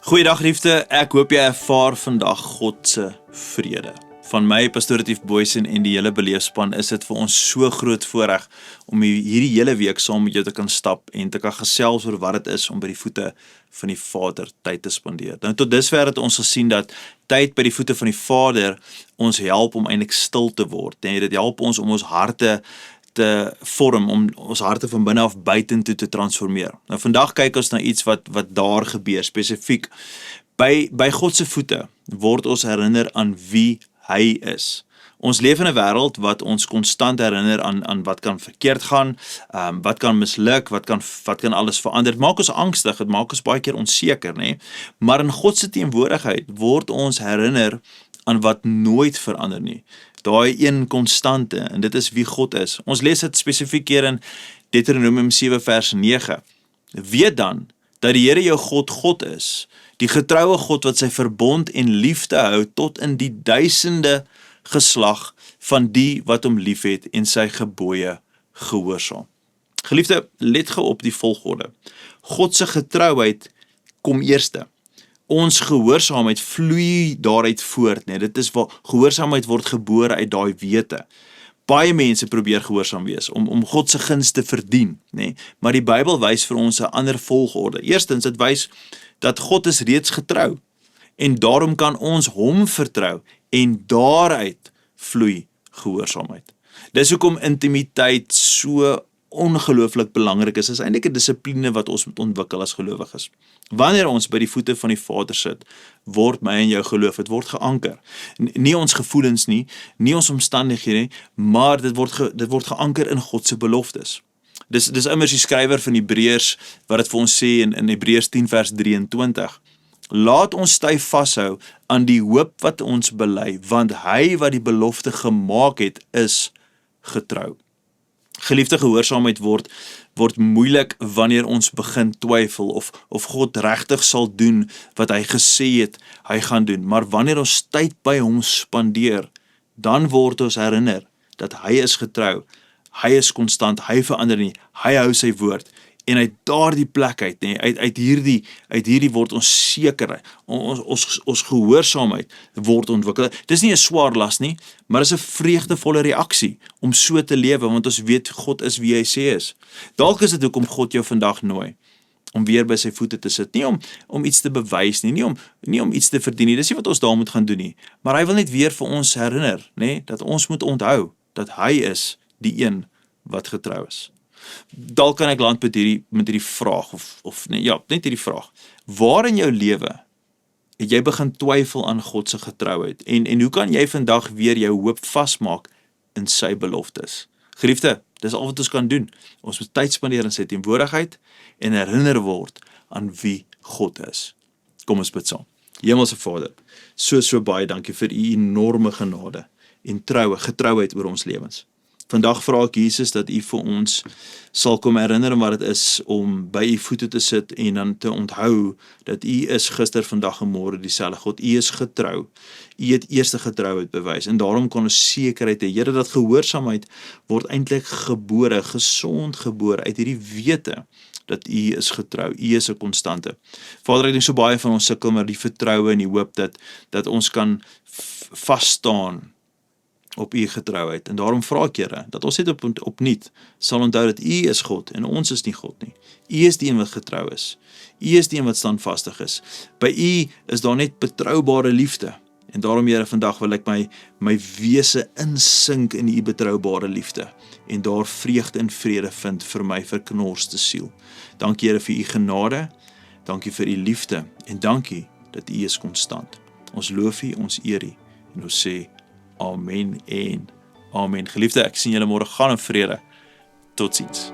Goeiedag liefde, ek hoop jy ervaar vandag God se vrede. Van my, Pastoor Retief Boysen en die hele beleefspan is dit vir ons so groot voorreg om hierdie hele week saam met jou te kan stap en te kan gesels oor wat dit is om by die voete van die Vader tyd te spandeer. Nou tot dusver het ons gesien dat tyd by die voete van die Vader ons help om eintlik stil te word. En dit help ons om ons harte te vorm, om ons harte van binne af buitentoe te transformeer. Nou vandag kyk ons na iets wat daar gebeur, spesifiek. By God se voete word ons herinner aan wie hy is. Ons leef in 'n wêreld wat ons konstant herinner aan wat kan verkeerd gaan, wat kan misluk, wat kan alles verander. Dit maak ons angstig, dit maak ons baie keer onseker, nê? Maar in God se teenwoordigheid word ons herinner aan wat nooit verander nie. Daai een konstante, en dit is wie God is. Ons lees dit spesifiek hier in Deuteronomium 7 vers 9. Weet dan dat die Here jou God is, die getroue God wat sy verbond en liefde hou tot in die duisende geslag van die wat hom liefhet en sy gebooie gehoorsaam. Geliefde, let gou op die volgorde. God se getrouheid kom eerste. Ons gehoorsaamheid vloei daaruit voort, nee. Dit is waar gehoorsaamheid word gebore uit daai wete. Baie mense probeer gehoorsaam wees om God se guns te verdien, nee. Maar die Bybel wys vir ons 'n ander volgorde. Eerstens, dit wys dat God is reeds getrou en daarom kan ons hom vertrou en daaruit vloei gehoorsaamheid. Dis hoekom intimiteit so ongelooflik belangrik is. Dit is eintlik 'n dissipline wat ons moet ontwikkel as gelowiges. Wanneer ons by die voete van die Vader sit, word my en jou geloof, dit word geanker. Nie ons gevoelens nie ons omstandighede nie, maar dit word geanker in God se beloftes. Dis immers die skrywer van Hebreërs wat dit vir ons sê in Hebreërs 10 vers 23. Laat ons styf vashou aan die hoop wat ons bely, want hy wat die belofte gemaak het, is getrou. Geliefde, gehoorsaamheid word moeilik wanneer ons begin twyfel of God regtig sal doen wat hy gesê het hy gaan doen. Maar wanneer ons tyd by hom spandeer, dan word ons herinner dat hy is getrou, hy is konstant, hy verander nie, hy hou sy woord. En uit daardie plek uit, nee, uit hierdie word ons seker, ons gehoorsaamheid word ontwikkel. Dis nie 'n swaar las nie, maar is 'n vreugdevolle reaksie om so te lewe, want ons weet God is wie hy sê is. Dalk is dit hoekom God jou vandag nooi om weer by sy voete te sit, nie om iets te bewys nie om iets te verdien nie. Dis nie wat ons daar moet gaan doen nie, maar hy wil net weer vir ons herinner, nee, dat ons moet onthou dat hy is die een wat getrou is. Dalk kan ek land met hierdie vraag, net hierdie vraag. Waar in jou lewe het jy begin twyfel aan God se getrouheid? En hoe kan jy vandag weer jou hoop vasmaak in sy beloftes? Geliefde, dis al wat ons kan doen. Ons moet tyd spandeer in sy teenwoordigheid en herinner word aan wie God is. Kom ons bid saam. Hemelse Vader, so baie dankie vir u enorme genade en getrouheid oor ons lewens. Vandag vra ek Jesus dat u vir ons sal kom herinner wat dit is om by u voete te sit en dan te onthou dat u is gister, vandag en môre dieselfde God. U is getrou. U het eerste getrouheid bewys en daarom kan ons sekerheid hê, Here, dat gehoorsaamheid word eintlik gebore, gesond gebore uit hierdie wete dat u is getrou, u is 'n konstante. Vader, ek dink so baie van ons sukkel met die vertroue en die hoop dat ons kan vas staan op u getrouheid. En daarom vra ek, Here, dat ons net opnuut sal onthou dat u is God en ons is nie God nie. U is die een wat getrou is. U is die een wat standvastig is. By u is daar net betroubare liefde. En daarom, Here, vandag wil ek my wese insink in u betroubare liefde en daar vreugde en vrede vind vir my verknorste siel. Dankie, Here, vir u genade. Dankie vir u liefde en dankie dat u is konstant. Ons loof u, ons eer u en ons sê Amen en Amen. Geliefde, ek sien julle môre gaan in vrede. Totsiens.